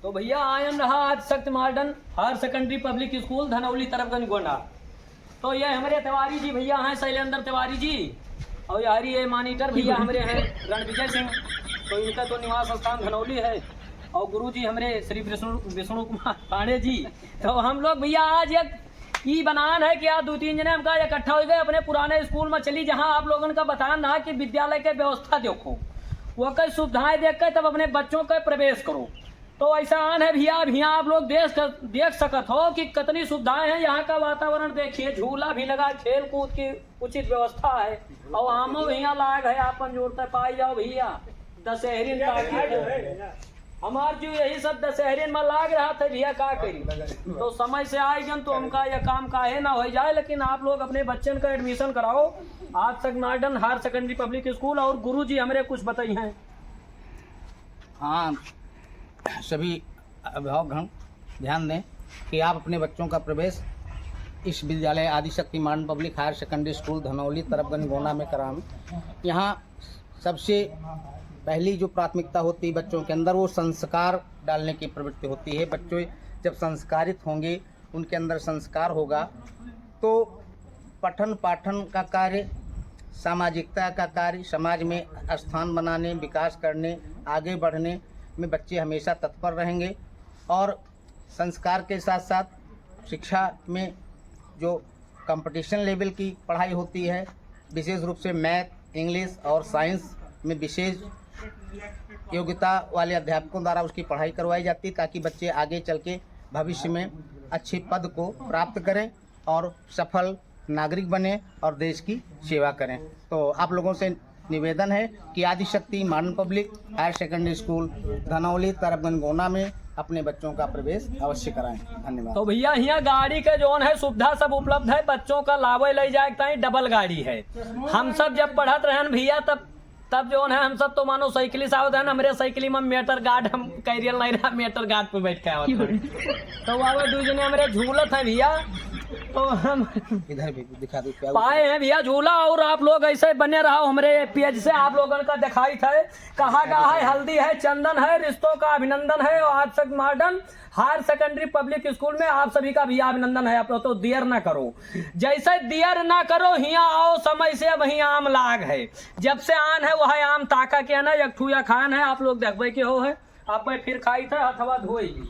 तो भैया आयन रहा आज सख्त modern higher secondary public school Dhanauli Tarabganj Gonda. तो ये हमारे तिवारी जी भैया हैं, शैलेंद्र तिवारी जी, और यारी ये मॉनिटर भैया हमारे हैं रणविजय सिंह। तो इनका तो निवास स्थान धनौली है। और गुरु जी हमारे श्री विष्णु कुमार पांडे जी। तो हम लोग भैया आज एक ई बनान है कि आज 2-3 जने हमका इकट्ठा हो गए अपने पुराने स्कूल में चली, जहां आप लोगों का बताना है कि विद्यालय के व्यवस्था देखो, वो कई सुविधाएं देख कर तब अपने बच्चों का प्रवेश करो। तो ऐसा आन है भैया, अब यहाँ आप लोग देख सकत हो कि कितनी सुविधाएं हैं। यहाँ का वातावरण देखिए, झूला भी लगा, खेल कूद की उचित व्यवस्था है, और आमो यहाँ लाग है, आपन जोड़ते पाई जाओ भैया। दशहरी हमार जो यही सब दशहरी में लाग रहा था भैया, का करी तो समय से आएगन तो हमका यह काम काहे ना हो जाए। लेकिन आप लोग अपने बच्चन का एडमिशन कराओ आज तक modern higher secondary public school. और गुरु जी हमारे कुछ बताइए हैं। हाँ, सभी अभिभावकगण ध्यान दें कि आप अपने बच्चों का प्रवेश इस विद्यालय Adishakti modern public higher secondary school Dhanauli Tarabganj Gonda में कराएं। यहाँ सबसे पहली जो प्राथमिकता होती है बच्चों के अंदर, वो संस्कार डालने की प्रवृत्ति होती है। बच्चों जब संस्कारित होंगे, उनके अंदर संस्कार होगा, तो पठन पाठन का कार्य, सामाजिकता का कार्य, समाज में स्थान बनाने, विकास करने, आगे बढ़ने में बच्चे हमेशा तत्पर रहेंगे। और संस्कार के साथ साथ शिक्षा में जो कंपटीशन लेवल की पढ़ाई होती है, विशेष रूप से मैथ, इंग्लिश और साइंस में विशेष योग्यता वाले अध्यापकों द्वारा उसकी पढ़ाई करवाई जाती है, ताकि बच्चे आगे चल के भविष्य में अच्छे पद को प्राप्त करें और सफल नागरिक बने और देश की सेवा करें। तो आप लोगों से निवेदन है कि Adishakti modern public higher secondary school Dhanauli Tarabganj Gonda में अपने बच्चों का प्रवेश अवश्य कराएं। धन्यवाद। तो भैया यहाँ गाड़ी के जोन है सुविधा सब उपलब्ध है, बच्चों का लावे ले जाए डबल गाड़ी है। हम सब जब पढ़त रहे भैया तब जो है हम सब तो मानो साइकिल से आवत है, हमारे साइकिल में मीटर गार्ड हम कैरियर नहीं रहा, मीटर गार्ड पे बैठ के आवत। तो वहाँ 2 जने हमारे झूलत है भैया, तो हम इधर भी दिखा दो पाए हैं भैया झूला। और आप लोग ऐसे बने रहो, हमारे पेज से आप लोगों का दिखाई था, कहा गया है हल्दी है, चंदन है, रिश्तों का अभिनंदन है। और आज तक modern higher secondary public school में आप सभी का भी अभिनंदन है। आप लोग तो देर ना करो, जैसे देर ना करो, यहाँ आओ समय से। वही आम लाग है, जब से आन है वह आम ताका के ना एक ठूया खान है। आप लोग देखबे के हो है, आप फिर खाई था अथवा धोएगी।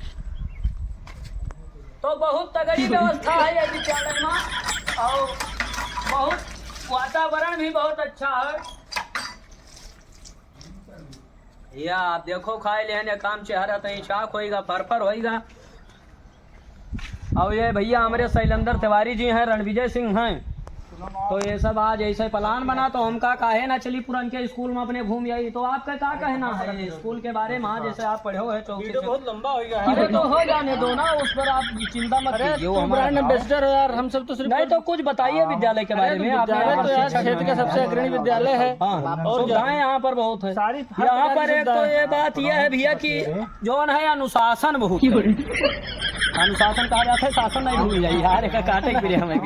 तो बहुत तगड़ी व्यवस्था है ये विद्यालय में, और बहुत वातावरण भी बहुत अच्छा है। या आप देखो खाए लेने काम चेहरा तो चाक होएगा, फरफर होएगा। और ये भैया हमारे शैलेंद्र तिवारी जी हैं, रणविजय सिंह हैं। तो ये सब आज ऐसे प्लान बना, तो हम का काहे ना चली पुरान के स्कूल में अपने घूम आई। तो आपका क्या कहना है स्कूल के बारे में, जैसे आप पढ़े हो है? वीडियो बहुत लंबा हो गया है। अरे तो हो जाने दो ना, उस पर आप चिंता मत कीजिए। वो हमारा एम्बेसडर यार, हम सब तो सिर्फ नहीं, तो कुछ बताइए विद्यालय के बारे में। विद्यालय तो यार क्षेत्र का सबसे अग्रणी विद्यालय है, और सुविधाएं यहाँ पर बहुत है। यहाँ पर एक तो ये बात यह है भैया कि जो है अनुशासन बहुत, अनुशासन कहा जाता है, शासन नहीं भूल जाइए यार, काटे फिर हमें